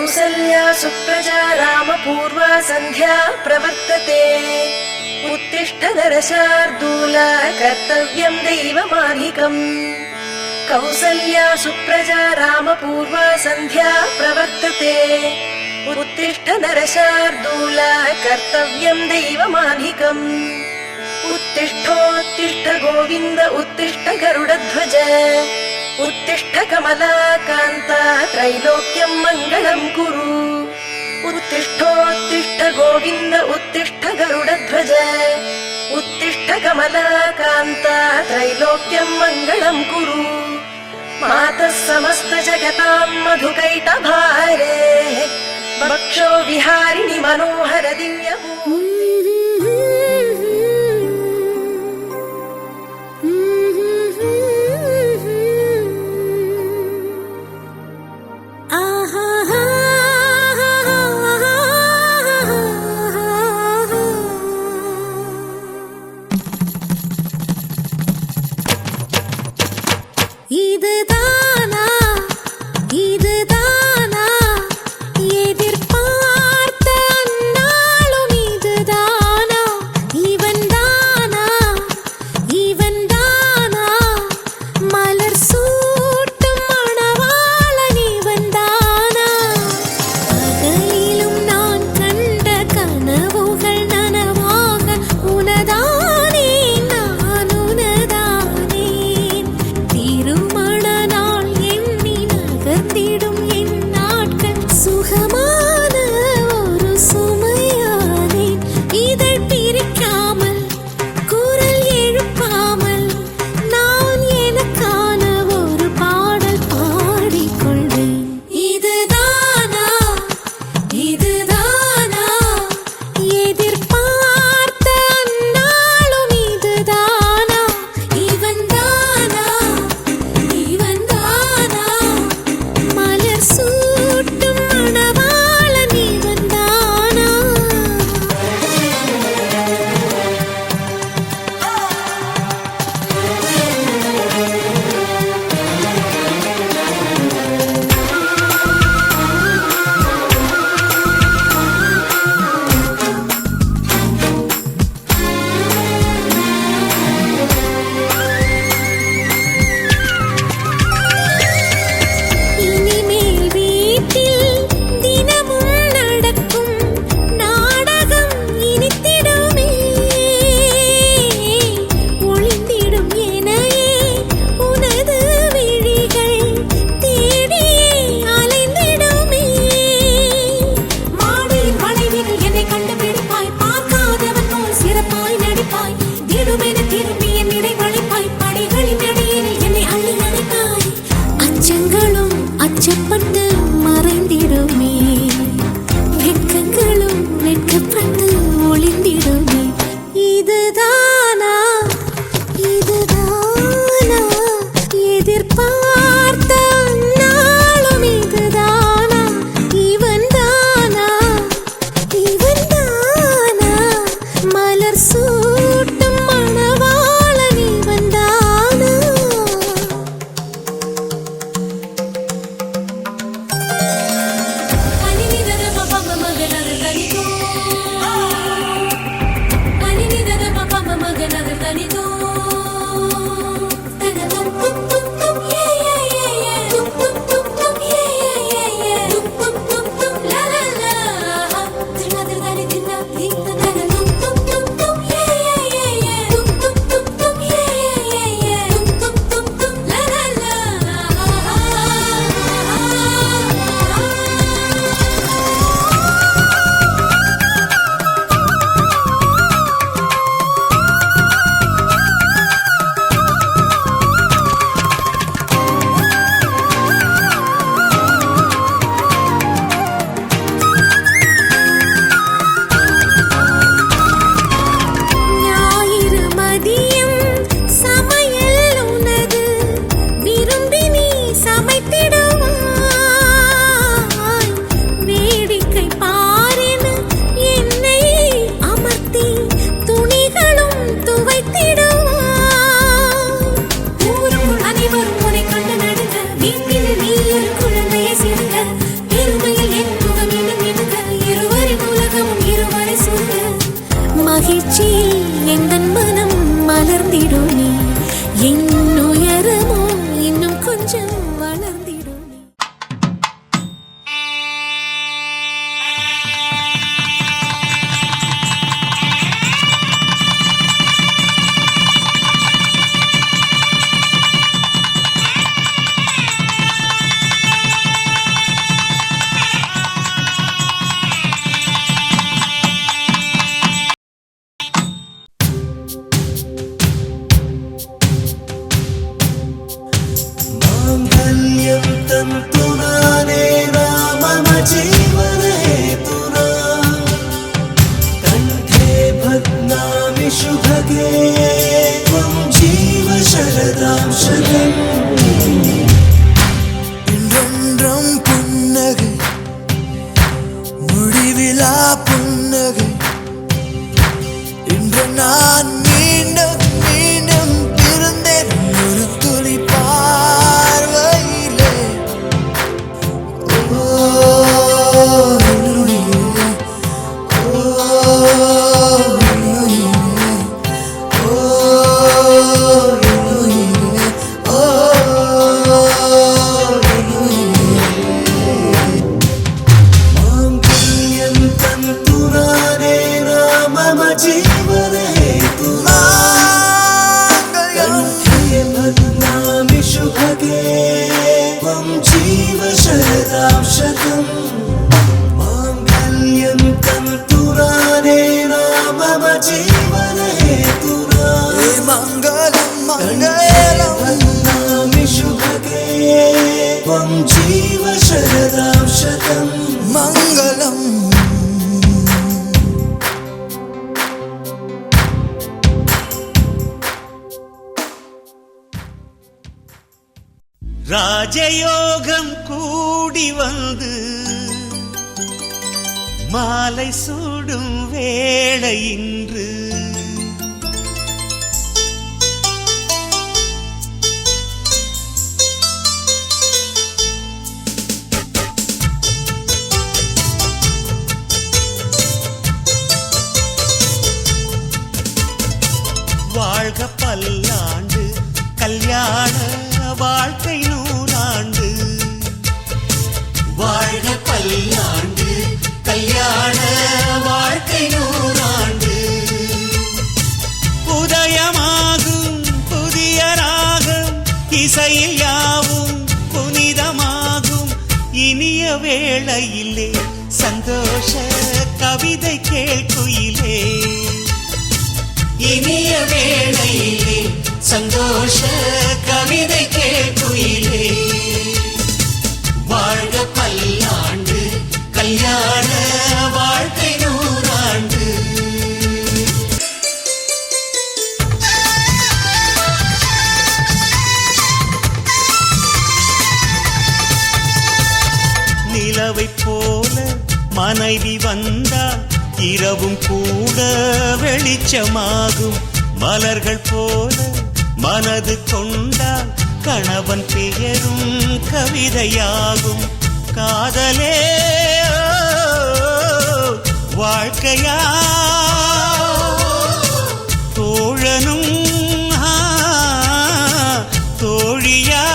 कौसल्या सुप्रजा रामपूर्वा सन्ध्या प्रवर्तते उत्तिष्ठ नरशार्दूल कर्तव्यं दैवमाधिकम् कौसल्या सुप्रजा रामपूर्वा सन्ध्या प्रवर्तते उत्तिष्ठ नरशार्दूल कर्तव्यं दैवमाधिकम् उत्तिष्ठोत्तिष्ठ गोविन्द उत्तिष्ठ गरुडध्वज उत्तिष्ठ कमलाकान्ता त्रैलोक्यं मङ्गलं कुरु उत्तिष्ठोत्तिष्ठ गोविन्द उत्तिष्ठ गरुडध्वज उत्तिष्ठ कमलाकान्ता त्रैलोक्यं मङ्गलं कुरु मातः समस्त जगतां मधुकैटभारे वक्षो विहारिणि मनोहर दिव्यमूर्ते எதிர்பார்த்த அந்நாளும் இதுதான். जीवन हेतुना कंठे भग्नामि शुभगे त्वं जीव शरदां शतम् इन्द्रं पुन्नगे मुडिविला पुन्नगे இன்று நான் மீண்டும் மீண்டும் பிறந்தேன் ஒரு துளி பார்வையிலே மாங்கல்யம் தந்துரானே மம जीवन हेतुना कंठे भग्नामि शुभगे त्वं जीव शरदां शतम् माङ्गल्यं तन्तुरानेन मम जीवन हेतुना मङ्गलं मङ्गलं भग्नामि शुभगे त्वं जीव शरदां शतम् मङ्गलम् ராஜயோகம் கூடி வந்து மாலை சூடும் வேளை இன்று வாழ்க பல்லாண்டு கல்யாண வாழ்க்கை நூறாண்டு வாழ்க பல்லாண்டு கல்யாண வாழ்க்கை நூறாண்டு உதயமாகும் புதிய ராகம் இசையில் யாவும் புனிதமாகும் இனிய வேளையிலே சந்தோஷ கவிதை கேட்குயிலே இனிய வேளையிலே சந்தோஷ கவிதை கேட்குயிலே வாழ்க பல்லாண்டு கல்யாண வாழ்க்கை நூறாண்டு நிலவை போல மனைவி வந்தால் இரவும் கூட வெளிச்சமாகும் மலர்கள் போல மனது கொண்டால் கணவன் பெயரும் கவிதையாகும் காதலே வாழ்க்கையா தோழனும் தோழியா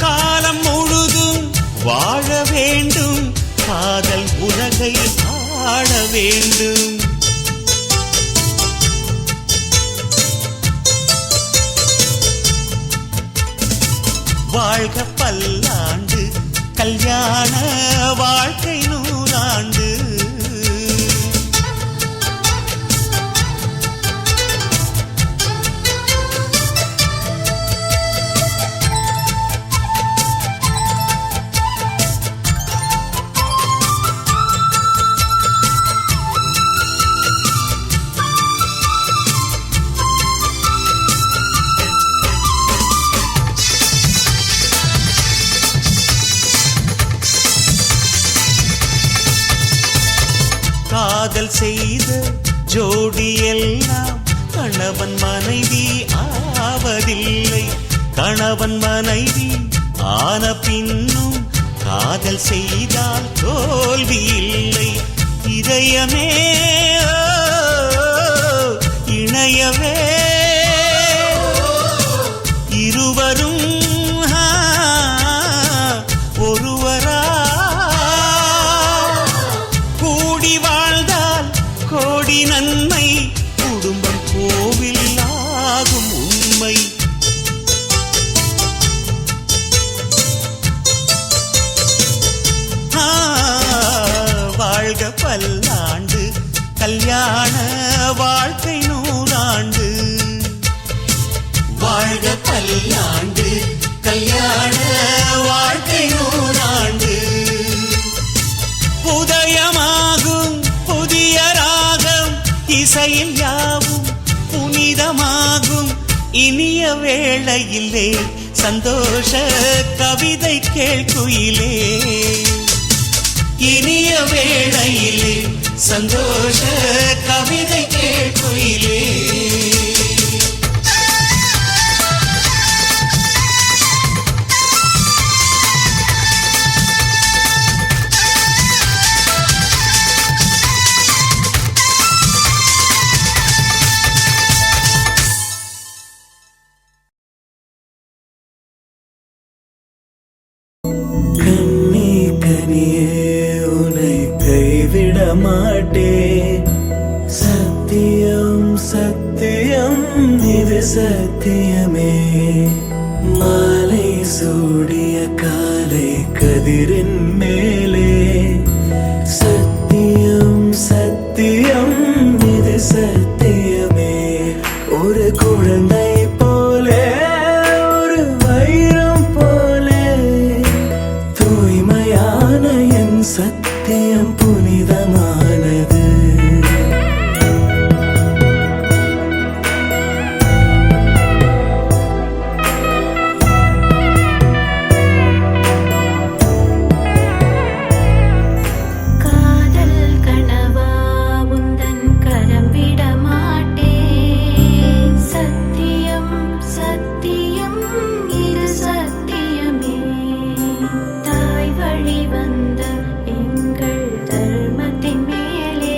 காலம் முழுதும் வாழ வேண்டும் காதல் உலகை ஆள வேண்டும் வாழ்க பல்லாண்டு கல்யாண வாழ்க்கை நூறாண்டு காதல் செய்த ஜோடி எல்லாம் கணவன் மனைவி ஆவதில்லை கணவன் மனைவி ஆன பின்னும் காதல் செய்தால் தோல்வி இல்லை இதயமே இணையவே இருவரும் ஒருவரா கூடி வாழ்ந்தால் கோடி நன்மை குடும்பம் கோவில் ஆகும் உண்மை வாழ்க பல்லாண்டு கல்யாண வாழ்க்கை நூறாண்டு வாழ்க பல்லாண்டு கல்யாண வாழ்க்கை நூறாண்டு இனிய வேளையிலே சந்தோஷ கவிதை கேள்குயிலே, இனிய வேளையிலே சந்தோஷ கவிதை கேள்குயிலே. கண்ணே கனியே உன்னை கைவிட மாட்டேன், சத்தியம் சத்தியம் இது சத்தியமே. மாலை சூடிய காலை கதிரின் மேலே, சத்தியம் சத்தியம் இது சத்தியமே. ஒரு குழந்தை போலே ஒரு வைரம் போலே தூய்மையான என் சத்தியம் புனிதமானது. காதல் கனவா உந்தன் கரம் விட மாட்டேன், சத்தியம் சத்தியம் இது சத்தியமே. தாய் வழி வந்த எங்கள் தர்மத்தின் மேலே,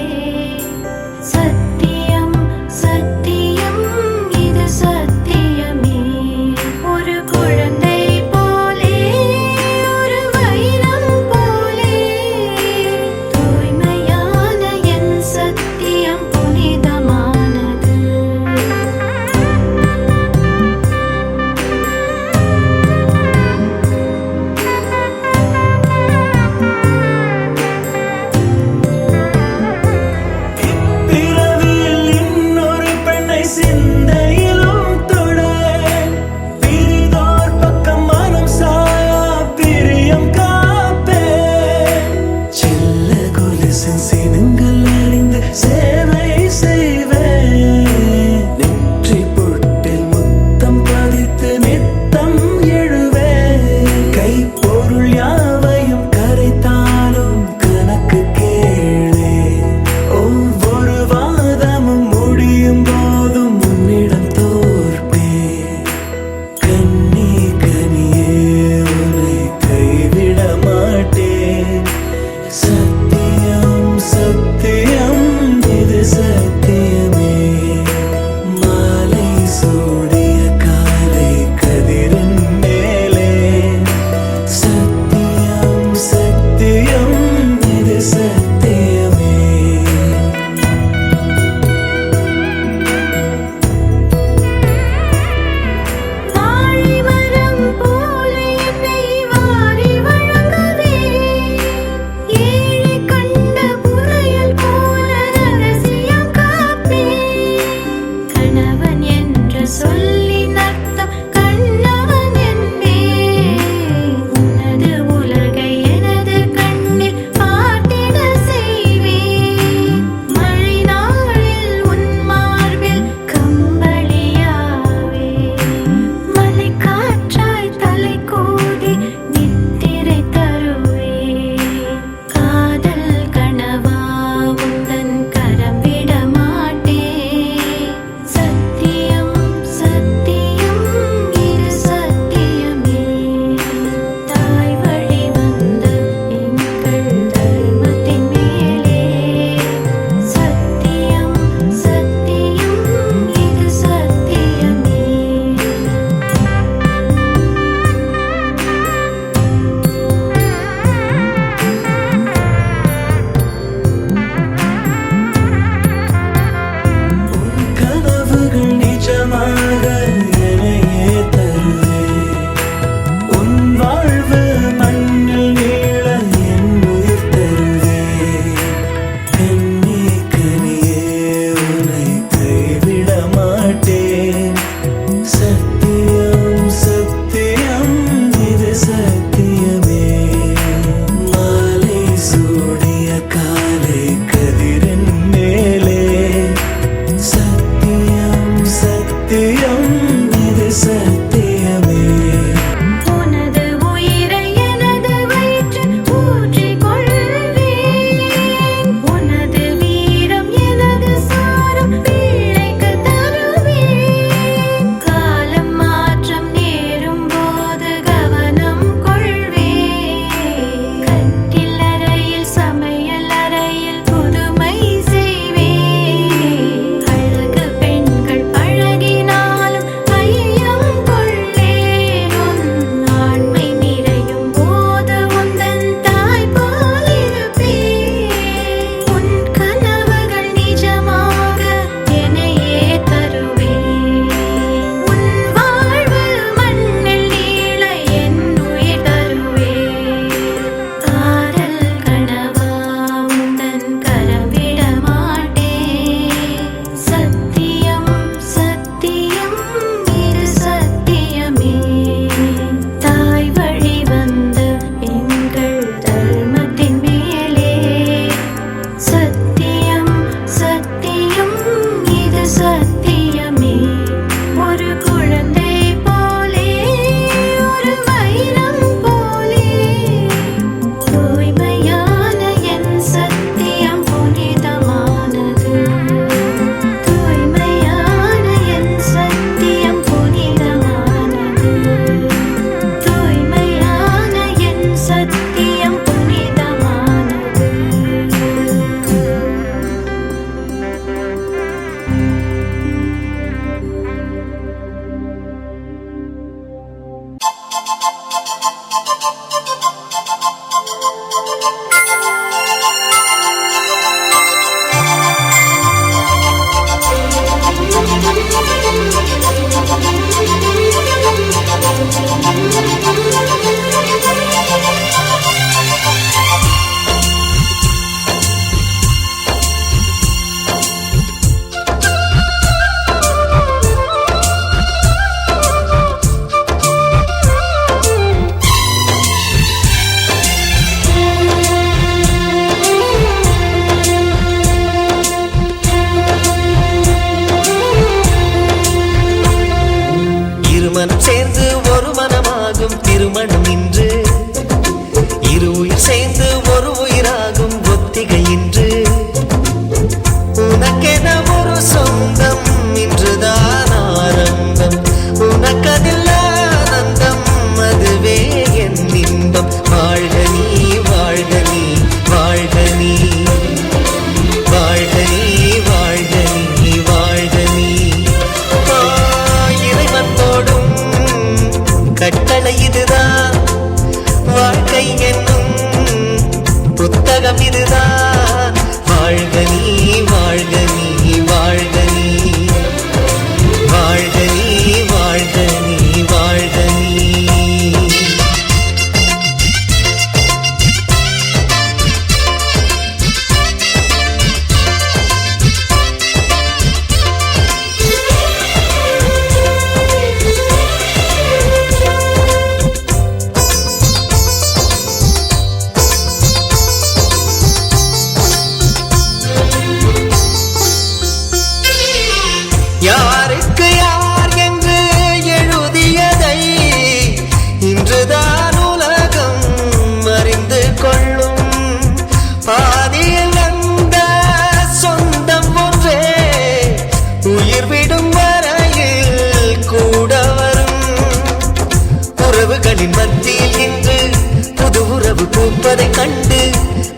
பூப்பதை கண்டு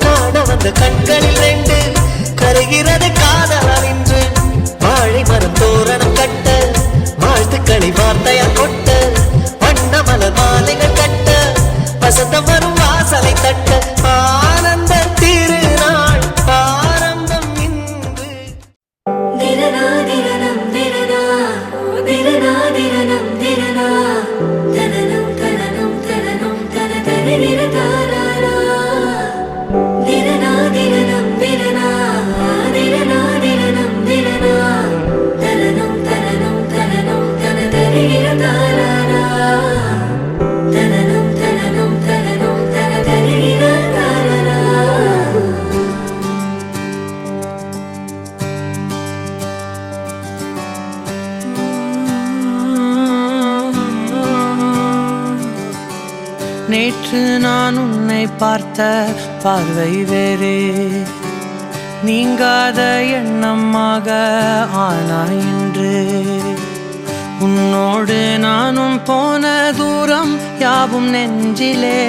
காண வந்த கண்களில் ரெண்டு கரைகிறது காதலால் இன்று வாழை மரம் தோரணம் கட்ட வாழ்த்துக்களை வார்த்தையால் கொட்ட வண்ண மலர் மாலைகள் கட்ட வசந்தம் வரும் வாசலை தட்ட ஆனந்த திருநாள் ஆரம்பம் இன்று. திரனா திரனம் திரனா திரனா திரனம் திரனா தனனம் தனனம் தனனம் தன தரிர தாராரா திரனா திரனம் திரனா திரனா திரனம் திரனா தனனம் தனனம் தனனம் தன தரிர தாராரா தனனம் தனனம் தனனம் தன தரிர தாராரா. நேற்று நான் உன்னை பார்த்த பார்வை வேறே நீங்காத எண்ணமாக ஆனாய் இன்று உன்னோடு நானும் போன தூரம் யாவும் நெஞ்சிலே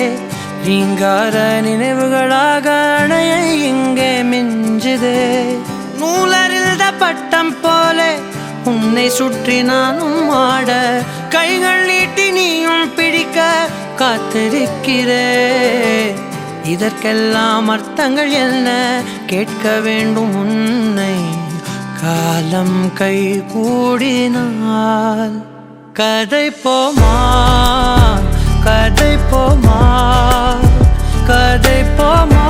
ரீங்கார நினைவுகளாக அணைய இங்கே மிஞ்சுதே நூலறிந்த பட்டம் போல உன்னை சுற்றி நானும் ஆட கைகள் நீட்டி நீயும் பிடிக்க காத்திருக்கிறே இதற்கெல்லாம் அர்த்தங்கள் என்ன கேட்க வேண்டும் உன்னை காலம் கை கூடினால் கதை போமா கதை போமா கதை போமா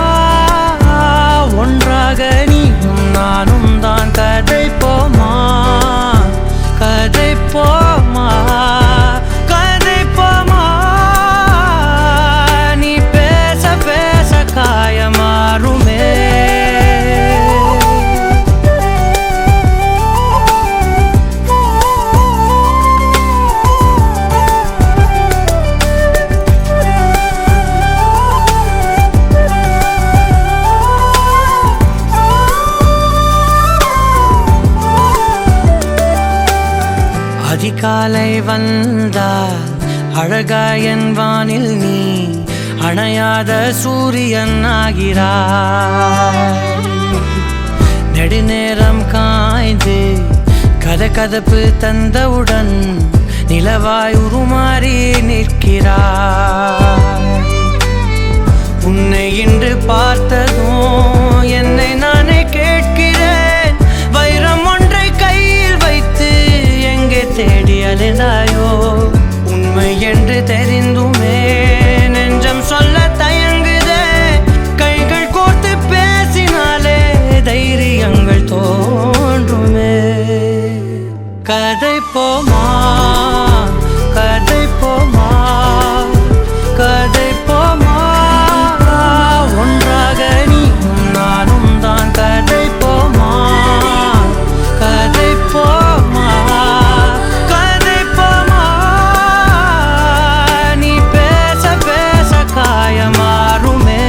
ஒன்றாக நீயும் நானும் தான் கதை போமா கதை போமா கதை போமா நீ பேச பேச காயமாறுமே அதிகாலை வந்தால் அழகாயன் வானில் நீ அணையாத சூரியன் ஆகிறாய் நெடுநேரம் காய்ந்து கதகதப்பு தந்தவுடன் நிலவாய் உருமாறி நிற்கிறாய் உன்னை இன்று பார்த்ததும் என்னை நானே கேட்கிறேன் வைரம் ஒன்றை கையில் வைத்து எங்கே தேடி அலைந்தாயோ உண்மை என்று தெரிந்துமே நெஞ்சம் சொல்ல தயங்குதே கைகள் கோர்த்து பேசினாலே தைரியங்கள் தோன்றுமே கதை போமா கதை போமா கதை போமா ஒன்றாக நீயும் நானும் தான் கதை போமா கதை போமா கதை போமா நீ பேச பேச காயமாறுமே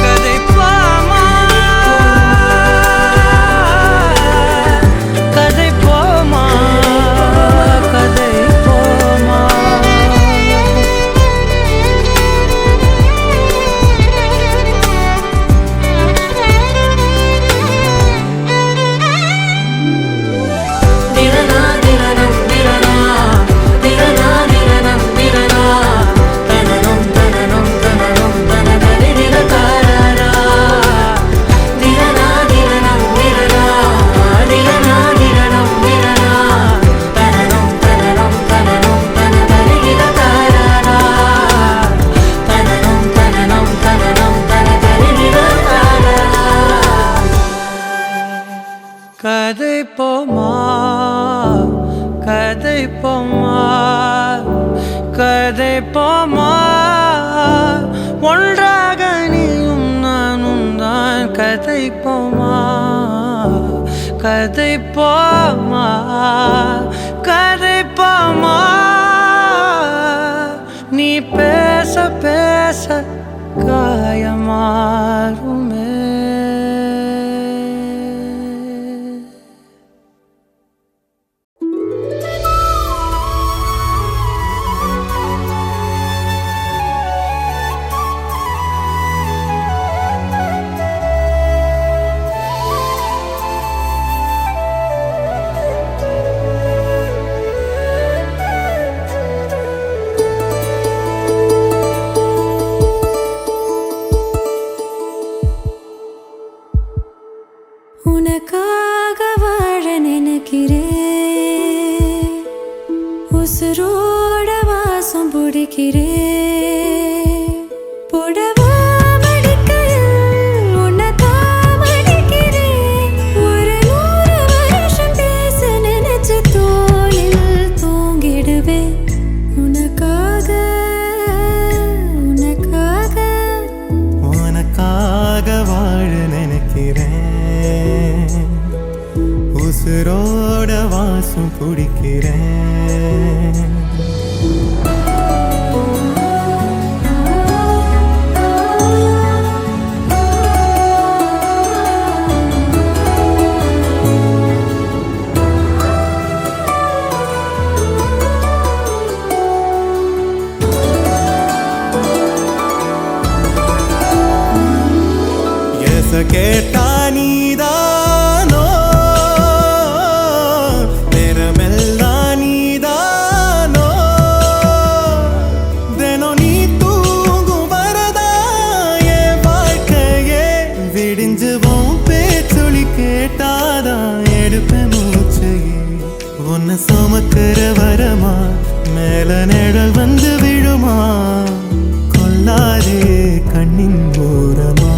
கதை போமா கதை போமா கதை போமா திரனா திரனம் திரனா திரனா திரனம் திரனா தனனம் தனனம் தனனம் தன தரிர தாராரா திரனா திரனம் திரனா திரனா திரனம் திரனா தனனம் தனனம் தனனம் தன தரிர தாராரா தனனம் தனனம் தனனம் தன தரிர தாராரா. கதை போமா கதை போமா கதை போமா ஒன்றாக நீயும் நானும் தான் கதை போமா கதை போமா கதை போமா நீ பேச பேச காயமாறுமே படிக்கிறேன். புடவா மடிக்கையில் உன்னைத்தான் மடிக்கிறேன். ஒரு 100 வருஷம் பேச நினைச்சு தோளில் தூங்கிடுவேன். உனக்காக உனக்காக உனக்காக வாழ நினைக்கிறேன். உசுரோட வாசம் பிடிக்கிறேன். கேட்டா நீதானோ நேரமெல்லாம் நீதானோ தினம் நீ தூங்கும் வரதா என் வாழ்க்கையே விடிஞ்சுவோம் பேச்சொலி கேட்டாதான் எடுப்பேன் மூச்சையே உன்னை சுமக்கிற வரமா மேல நிழல் வந்து விழுமா கொல்லாதே கண்ணின் ஓரமா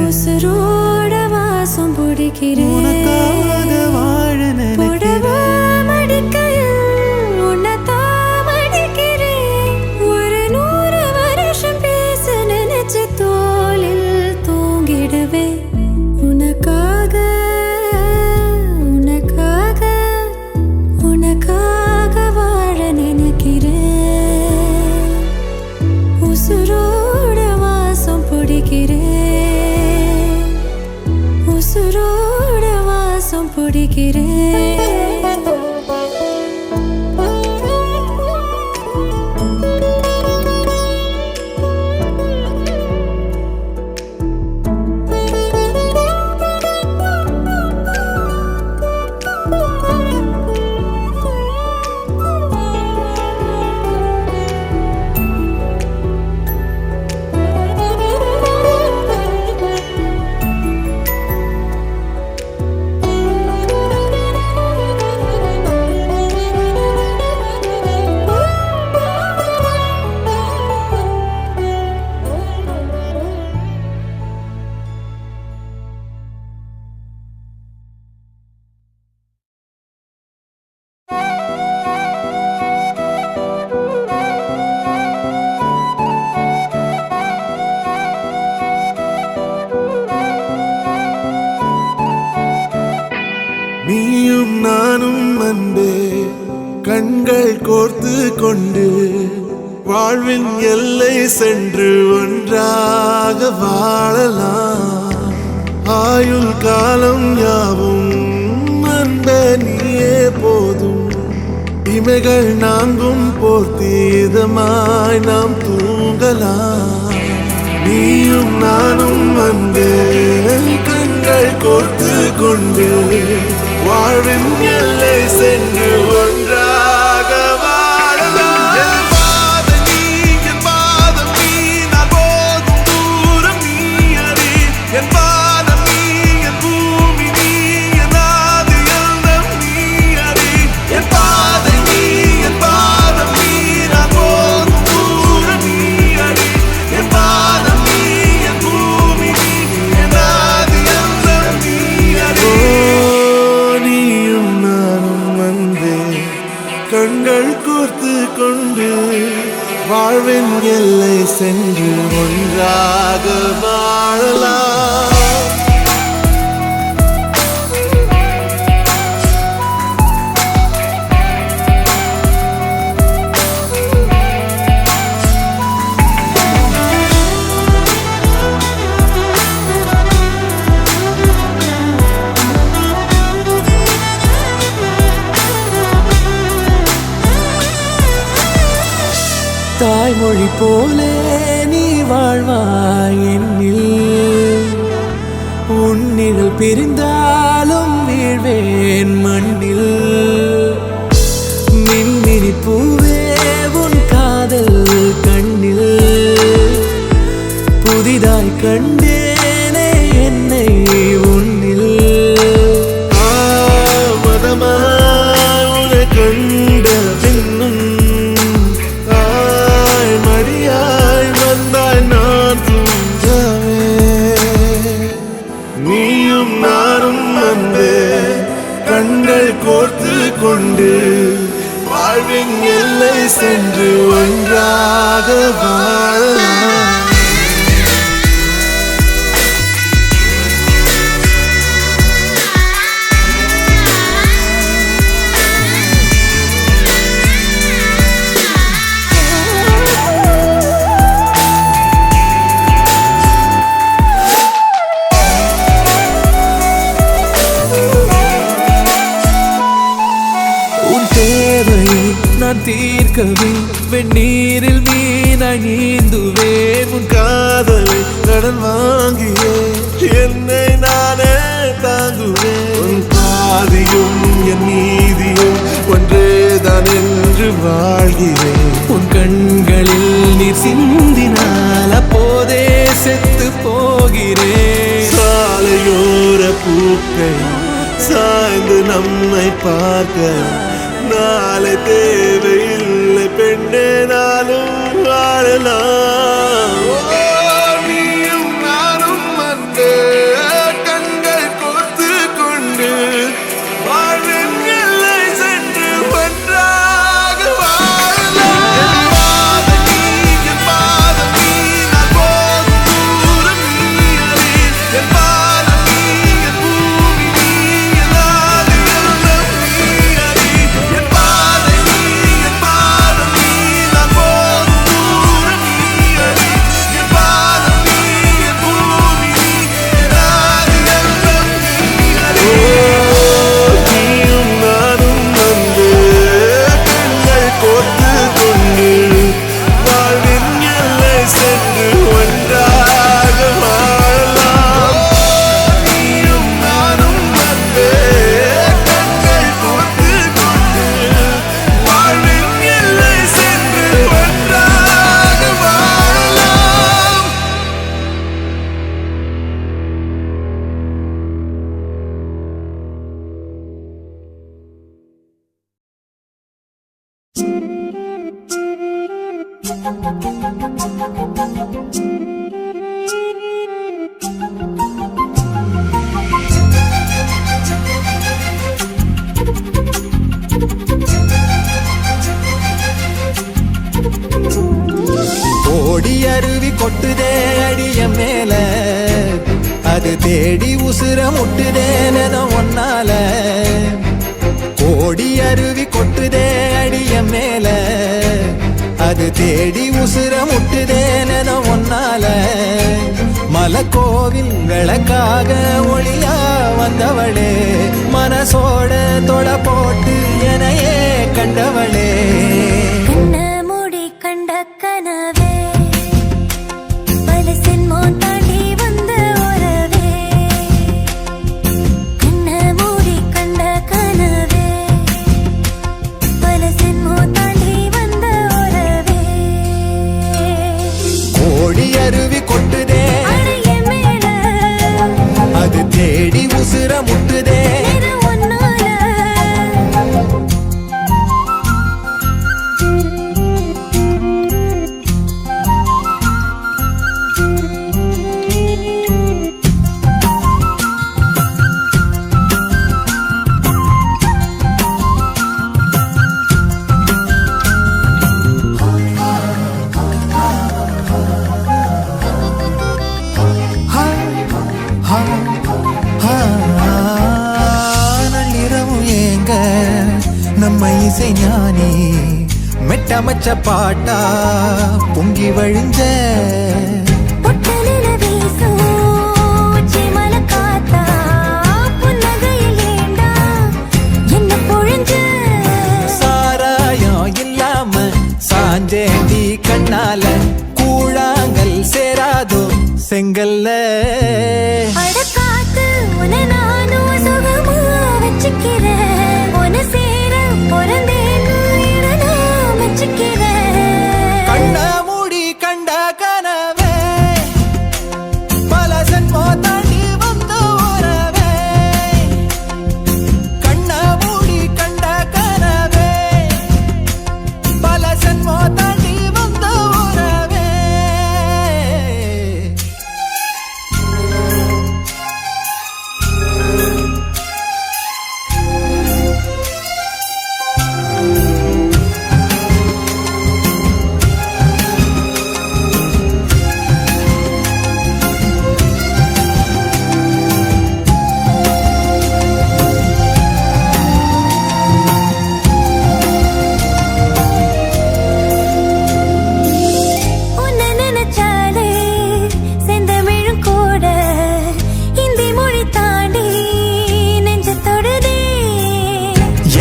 உசுரோட வாசம் பிடிக்கிறேன். உனக்காக வாழ நினைக்கிறேன். புடவா மடிக்கையில் உன்னைத்தான் மடிக்கிறேன். ஒரு 100 வருஷம் பேச நினைச்சு தோளில் தூங்கிடுவேன். உனக்காக உனக்காக உனக்காக வாழ நினைக்கிறேன். உசுரோட வாசம் பிடிக்கிறேன். உசுரோட வாசம் பிடிக்கிறேன். நீயும் நானும் அன்பே கண்கள் கோர்த்து கொண்டு வாழ்வின் எல்லை சென்று ஒன்றாக வாழலாம். ஆயுள் காலம் யாவும் அன்பே நீயே போதும். இமைகள் நான்கும் போர்த்தி இதமாய் நாம் தூங்கலாம். நீயும் நானும் அன்பே கண்கள் கோர்த்து கொண்டு வாழ்வின் எல்லை சென்று ஒன்றாக வாழலாம். என் பாதம் நீ நான் போதும் தூரம் நீ அறி. என் பாதம் நீ என் பூமி நீ என் ஆதி எல்லாம் நீ அறி. என் பாதம் நீ நான் போதும் தூரம் நீ அறி. என் பாதம் நீ என் கண்கள் கோர்த்து கொண்டு வாழ்வின் எல்லை சென்று ஒன்றாக வாழலாம். தாய்மொழி போலே நீ வாழ்வாய் என்னில், உன்னில் பிரிந்தாலும் வீழ்வேன் மண்ணில். மின்மினி பூவே உன் காதல் கண்ணில், புதிதாய் கண்டேனே என்னை உன்னில். மதமாய் உன்னை கண்ட பின்னும் மடியாய் வந்தாய் நான் தூங்கவே. நீயும் நானும் அன்பே கண்கள் கோர்த்து கொண்டு வாழ்வின் எல்லை சென்று ஒன்றாக வாழலாம். நான் தீர்க்கவே வெந்நீரில் மீனாய் நீந்துவேன். உன் காதலை கடன் வாங்கியே என்னை நானே தாங்குவேன். உன் பாதியும் என் நீதியும் ஒன்றேதான் என்று வாழ்கிறேன். உன் கண்களில் நீர் சிந்தினால் அப்போதே செத்து போகிறேன். சாலையோர பூக்கள் சாய்ந்து நம்மை பார்க்க நாளை தேவையில்லை பெண்ணே, நாளும் வாழலாம். நீயும் நானும் அன்பே கண்கள் கோர்த்து கொண்டு வாழ்வின் எல்லை சென்று ஒன்றாக வாழலாம். என் பாதம் நீ நான் போகும் தூரம் நீ அறி. என் பாதம் நீ என் பூமி நீ என் ஆதி எல்லாம் நீ அறி. என் பாதை நீ என் பாதம் நீ நான் போகும் தூரம் நீ அறி. என் பாதம் நீ என் பூமி நீ என் ஆதி எல்லாம் நீ அறி. நீயும் நானும் வந்து கண்கள் கோர்த்து கொண்டு வாழ்வின் எல்லை சென்று ஒன்றாக வாழலாம். நீயும் நானும் வந்து கண்கள் கோர்த்து கொண்டு வாழ்வின் எல்லை சென்று ஒன்றாக வாழலாம். ஓடி அருவி கொட்டுதே அடிய மேல, அது தேடி உசுர முட்டுதே நென ஒன்னால. ஓடி அருவி கொட்டுதே அடிய மேல, அது தேடி உசுர முட்டுதே நென ஒன்னால. மலக்கோவில் விளக்காக ஒளியா வந்தவளே, மனசோட தொட போட்டு எனையே கண்டவளே. கண்ண மூடி கண்ட கனவே, பல சென்மோ தாண்டி வந்த உறவே. கண்ண மூடி கண்ட கனவே, பல சென்மோ தாண்டி வந்த உறவே. ஓடி அருவி கொட்டுதே அடைய மேல, அது தேடி உசுர முட்டுதே. இது ஒன்னால. நீ மெட்டமச்ச பாட்டா பொங்கி வழிஞ்ச பொட்டலில வீசும் சிமல காத்தா புன்னகையில் ஏண்டா என்ன பொழிஞ்ச சாராயம் இல்லாம சாஞ்சேண்டி கண்ணால கூழாங்கல் சேராதோ செங்கல்ல அடக்காத்து உன நானும் சுகமா வச்சுக்கிறேன் உன சேர பிறந்தேன்னு நான் வச்சுக்கிறேன் கண்ண மூடி கண்ட கனவே பல ஜென்மோ தாண்டி வந்த உறவே கண்ண மூடி கண்ட கனவே பல ஜென்மோ தாண்டி வந்த உறவே உன்னை நினைச்சாலே செந்தமிழும் கூட இந்தி மொழி தாண்டி நெஞ்ச தொடுதே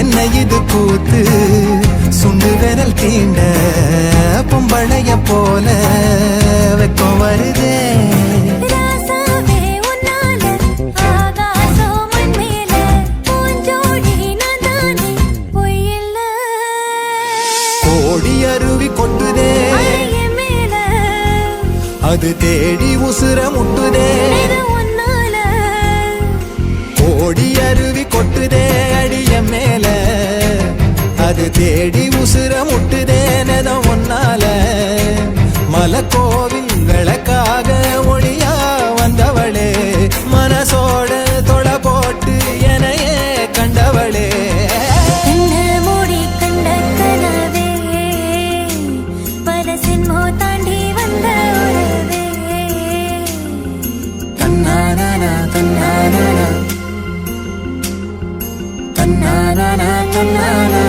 என்ன இது கூத்து சுண்டு விரல் தீண்ட பொம்பளைய போல வெக்கம் வருதே ராசாவே உன்னால ஆகாசம் மண் மேல பூஞ்சோடி நான் தானே பொய்யில்ல கோடி அருவி கொட்டுதே அழகிய மேல அது தேடி உசுர முட்டுதே இது உன்னால கோடி அருவி கொட்டுதே அடிய மேல அது தேடி உசுர முட்டுதே நெதம் ஒன்னால மலக்கோவில் விளக்காக ஒளியா வந்தவளே மனசோட தொட போட்டு எனையே கண்டவளே கண்ண மூடி கண்ட கனவே பல சின்மோ தாண்டி வந்த உறவே தன்னானா தன்னானா தன்னானா தன்னானா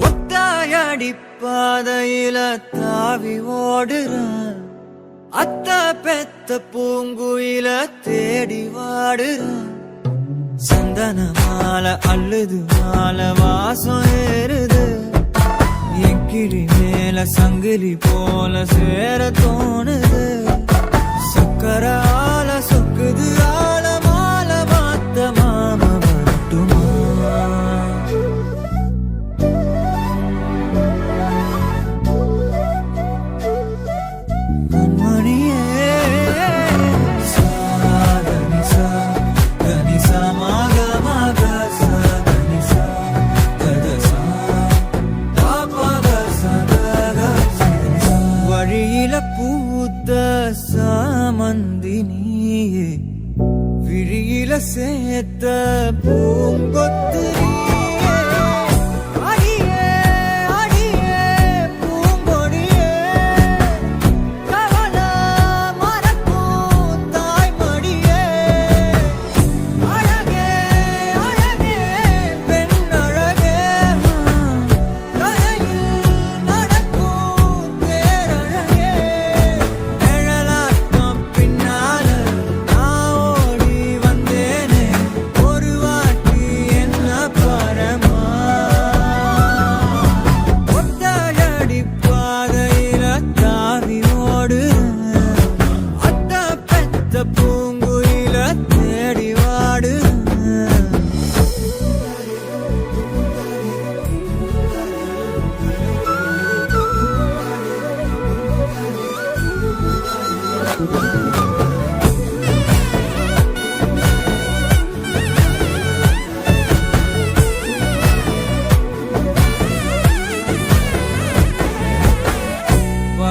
ஒத்தாயடி பாதையில தாவி ஓடுறான் அத்த பெத்த பூங்குயில தேடி வாடுறான் சந்தன மாலை அள்ளுது மாலை வாசம் ஏறுது என் கிளி மேல சங்கிலி போல சேர தோணுது சக்கர ஆல சொக்குது ஆல மாலை மாத்த மாம வரட்டுமா மணியே சாதனிசா தனிசா மாக மாக சாதனிசா ததசா தாபக சதக சிதனிசா வழியில பூத்த சாமந்தி நீயே விழியில சேர்த்த பூங்கொத்து நீயே அடியே அடியே பூங்கொடியே கவல மறக்கும் தாய்மடியே அழகே அழகே பெண் அழகே கரையில் நடக்கும் தேரழகே நிழலாட்டம் பின்னால நான் ஓடி வந்தேனே ஒரு வாட்டி என்ன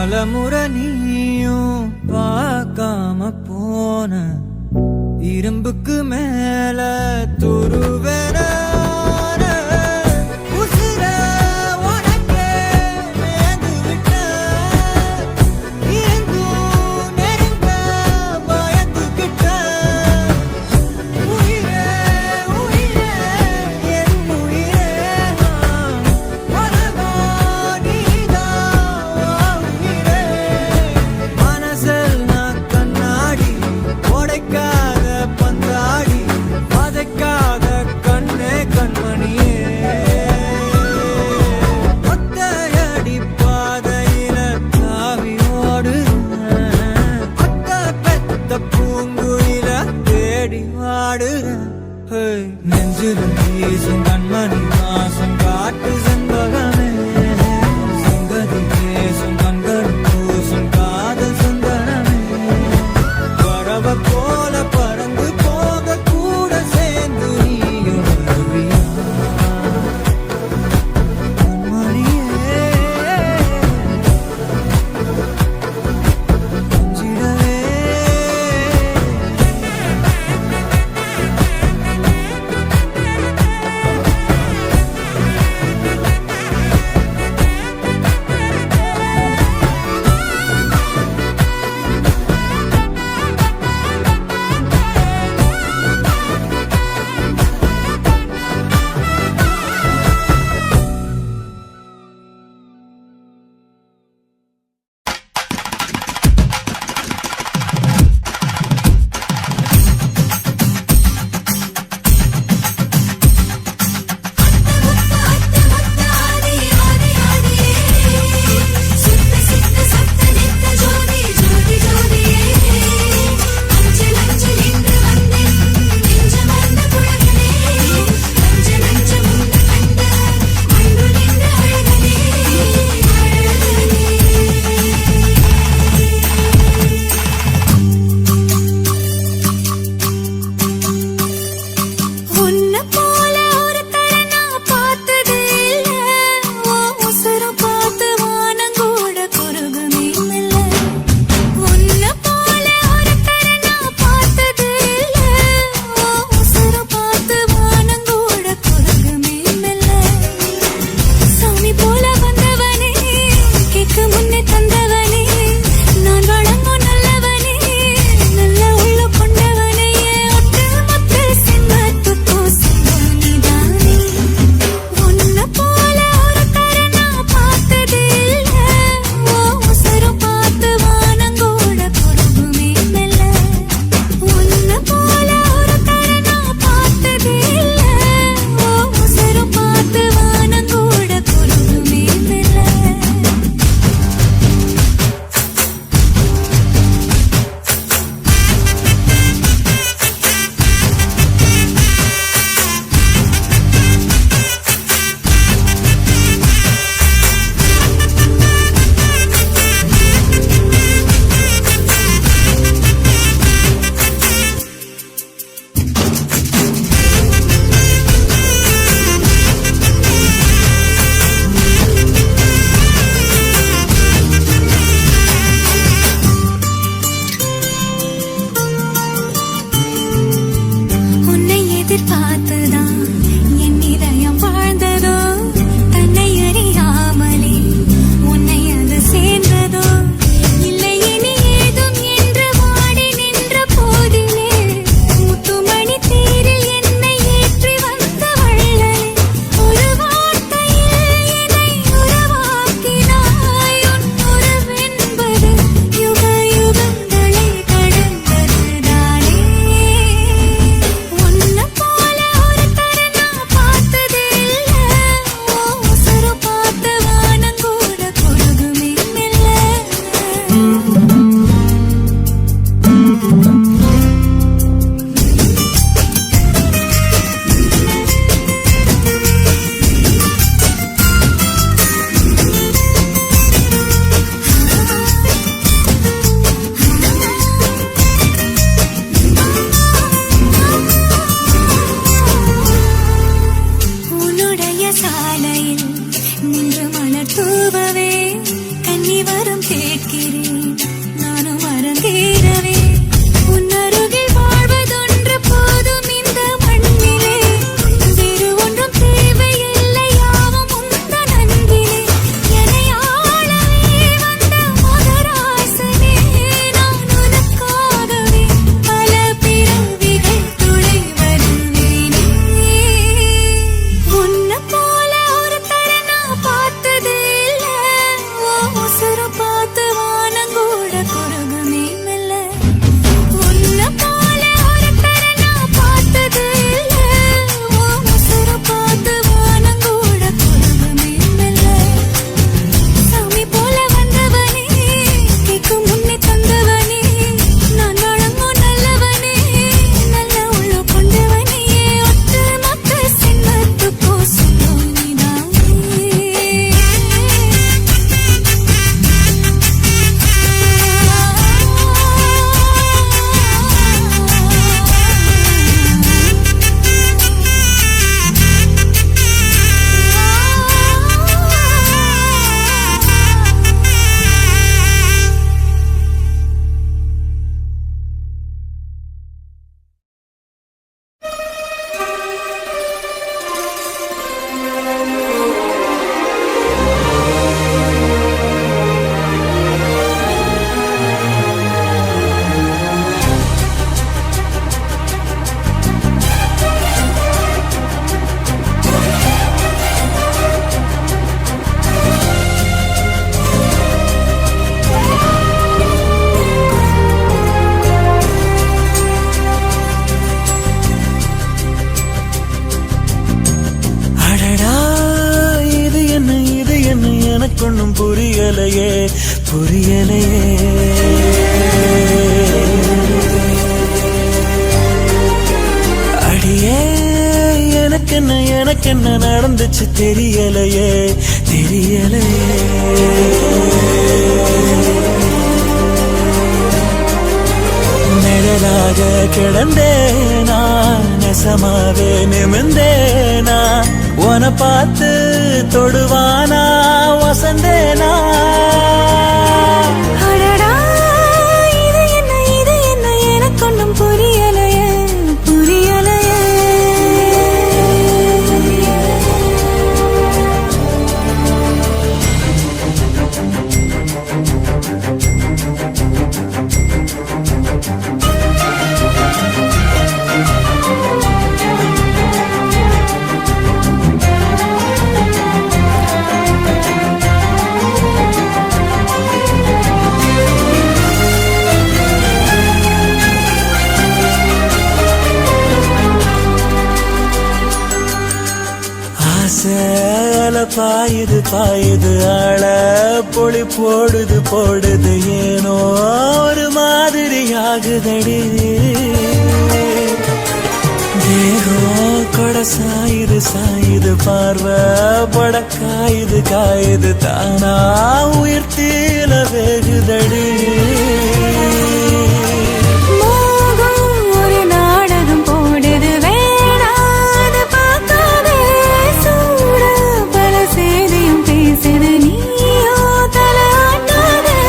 பலமுறை நீயும் பார்க்காம போன இரும்புக்கு மேல துருவன கண்ணே வரும் கேட்கிறேன் நானும் அரங்கேறவே உன்னருகில் வாழ்வதொன்று போதும் இந்த மண்ணிலே வேறு ஒன்றும் தேவையில்லை யாவும் உந்தன் அன்பிலே என்னை ஆளவே வந்த மகராசனே நான் உனக்காகவே பல பிறவிகள் துணை வருவேனே உன்னை போல ஒருத்தரை நான் பார்த்ததே இல்ல உசுறு பார்த்து வானங்கூட குறுகுமே மெல்ல உன்னை போல ஒருத்தரை நான் பார்த்ததே இல்ல உசுறு பார்த்து வானங்கூட குறுகுமே மெல்ல சாமி போல வந்தவனே கேட்கும் முன்னே தந்தவனே நான் வழங்கும் நல்லவனே நல்ல உள்ள கொண்டவனே ஒட்டு மொத்த சின்னத்துக்கோ சொந்தம் அடடா இது என்ன எனக்கொன்னும் புரியலையே அடியே எனக்கென்ன நடந்துச்சு தெரியலையே நிழலாக கிடந்தேனா நெசமாவே நிமிந்தேனா உன பார்த்து தொடுவானா வசந்தேனா அடடா இது என்ன எனக்கொன்னும் புரியலையே ஆசைல பாயுது ஆள பொழி போடுது ஏனோ ஒரு மாதிரி ஆகுதடி தேகம் கொட சாயுது பார்வை பட காயுது தானா உயிர் தீல வேகுதடி மோகம் ஒரு நாடகம் போடுது வேணாத பார்க்காதே சூட பல செய்தியும் பேசுது நீயோ தலையாட்டாதே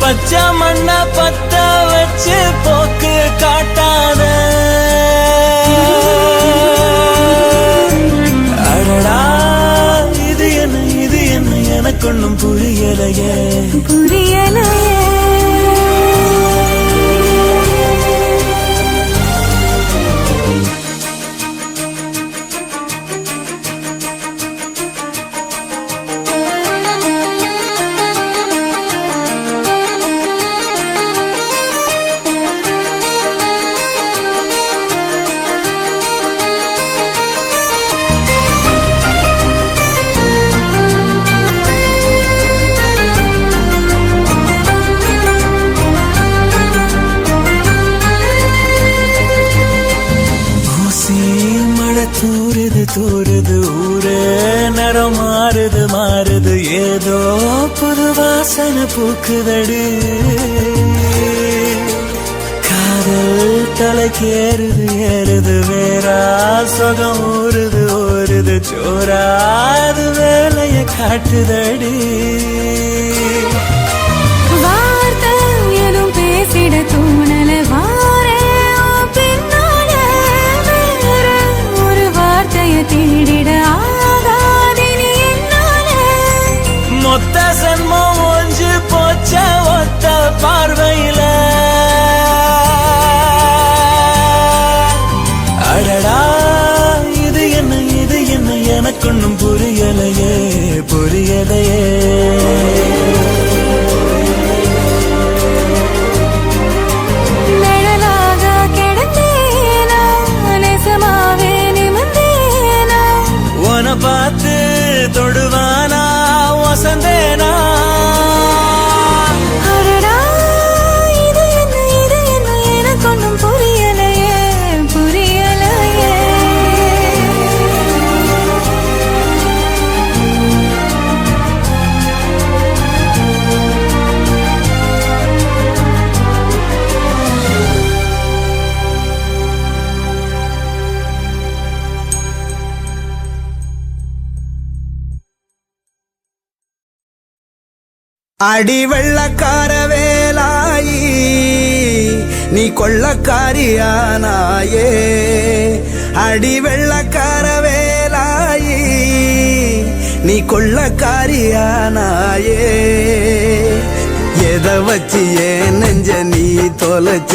பச்சை மண்ண பத்த வச்சு போக்கு காட்டாத அடடா இது என்ன எனக்கொன்னும் புரியலையே தூருது ஊரே நிறம் மாறுது ஏதோ புது வாசனை பூக்குதடி காதல் தலைக்கு ஏறுது ஏறுது வேறா சொகம் ஊறுது ஊறுது சோறா அது வேலைய காட்டுதடி வார்த்தை எதுவும் பேசிட தோணல வாரே பின்னால வேற ஒரு வார்த்தைய தேடிட ஆகாதினி என்னால மொத்த சன்மம் ஒஞ்சு போச்ச ஒத்த பார்வையில அடடா இது என்ன எனக்கொன்னும் புரியலையே புரியலையே நிழலாக கிடந்தேனா நெசமாவே நிமிர்ந்தேனா உன பார்த்து தொடுவானா வசந்தேனா அடடா இது என்ன எனக்கொன்னும் புரியலையே புரியலையே அடி வெள்ளக்கார வேலாயி நீ கொள்ளக்காரியானாயே அடி வெள்ளக்கார வேலாயி நீ கொள்ளக்காரியானாயே எதை வச்சு ஏன் நெஞ்ச நீ தொலைச்ச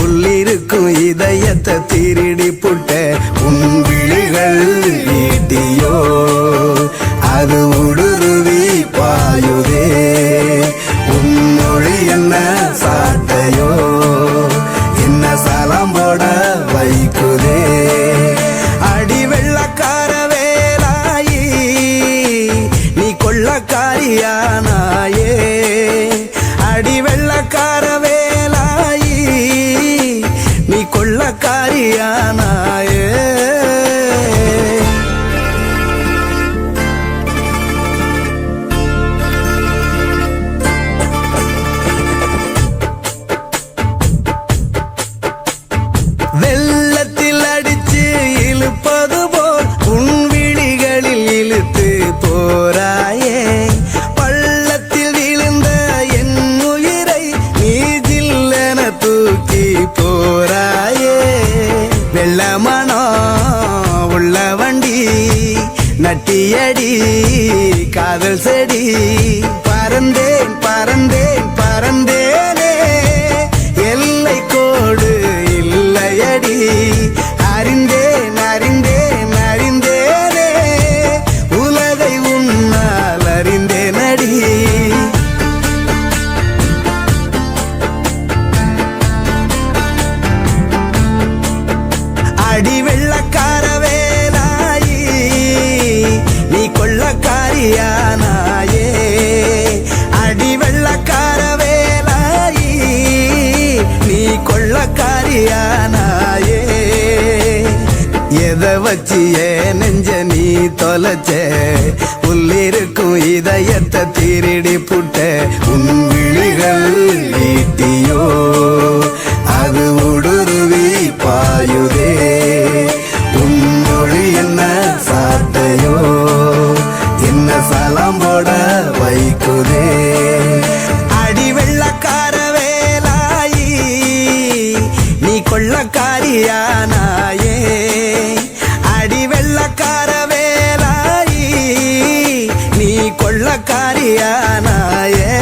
உள்ளிருக்கும் இதயத்தை திருடி புட்ட உன் விழிகள் ஈட்டியோ அது உடுருவி பாயுதே உன் மொழி என்ன சாட்டையோ என்ன சலம் போட வைக்குதே அடி வெள்ளக்கார வேலாயி நீ கொள்ளக்காரியானாயே அடி வெள்ளக்கார வேலாயி நீ கொள்ளக்காரியானாயே வெள்ளத்தில் அடிச்சு இழுப்பது போல் உன் விழிகளில் இழுத்து போராயே பள்ளத்தில் விழுந்த என் உயிரை நீ ஜில்லென தூக்கி போராயே வெள்ளமனோ உள்ள வண்டி நட்டியடி காதல் செடி பறந்தேன் பறந்தேன் பறந்தேனே எல்லை கோடு இல்லையடி அறிந்தேன் அறிந்தேன் அறிந்தேனே உலகை உன்னால் அறிந்தேனடி அடி வெள்ளக்கார வேலாயி நீ கொள்ளக்காரியானாயே அடி வெள்ளக்கார வேலாயி நீ கொள்ளக்காரியானாயே எதை வச்சு ஏன் நெஞ்ச நீ தொலைச்ச உள்ளிருக்கும் இதயத்தை திருடி புட்ட உன் விழிகள் ஈட்டியோ அது உடுருவி பாயுதே உன் மொழி என்ன சாட்டையோ என்ன சலம் போட வைக்குதே அடி வெள்ளக்கார வேலாயி நீ கொள்ளக்காரியானாயே அடி வெள்ளக்கார வேலாயி நீ கொள்ளக்காரியானாயே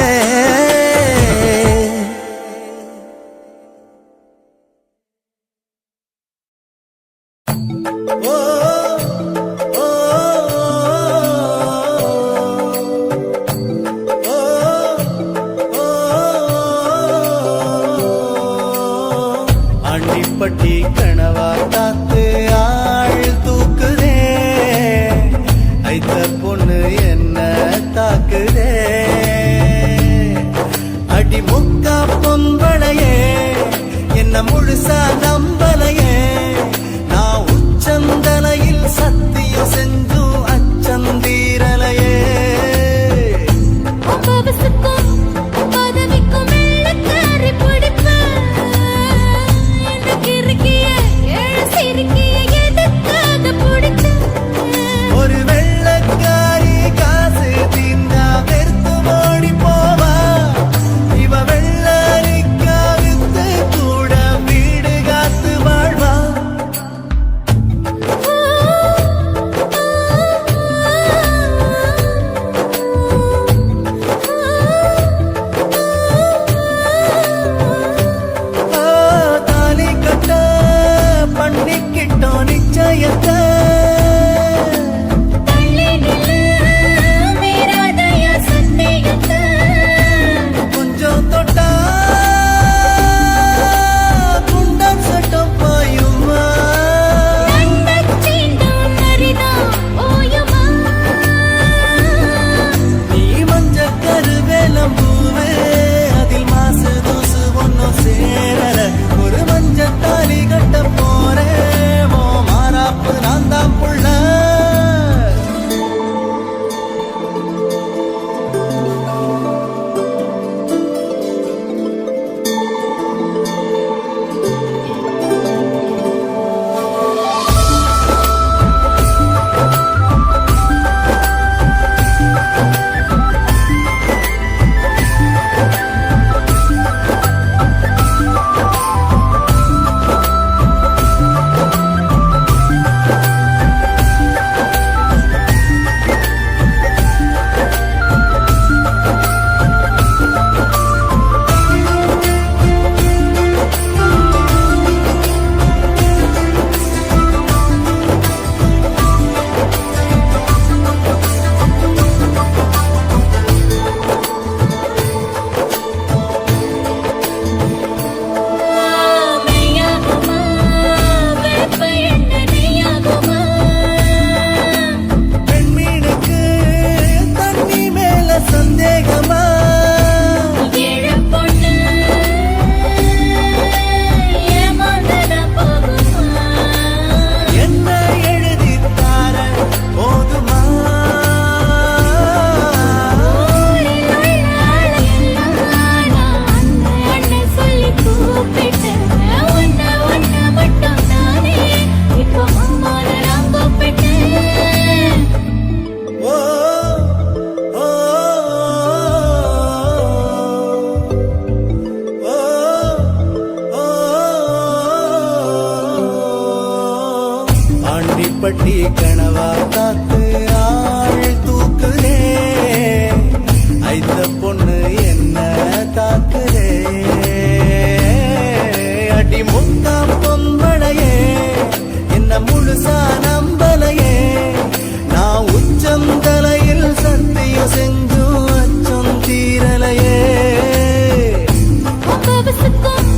ஆண்டிப்பட்டி கனவா தாத்து ஆள் தூக்குதே ஐத்த பொண்ணு என்ன தாக்குதே அடி முக்கா பொம்பளையே என்ன முழுசா நம்பலையே நான் உச்சந்தலையில் சத்தியம் செஞ்சும் அச்சந்தீரலையே பவசுக்கும் பதவிக்கும் வெள்ளக்காரி பிடிப்ப பட்டி கனவா காத்து ஆள் தூக்குதே ஐத்த பொண்ணு என்ன தாக்குதே அடி முக்கா பொம்பளையே என்ன முழுசா நம்பலையே நான் உச்சம் தலையில் சத்தியம் செஞ்சும் அச்சம் தீரலையே உன் பவசுக்கும்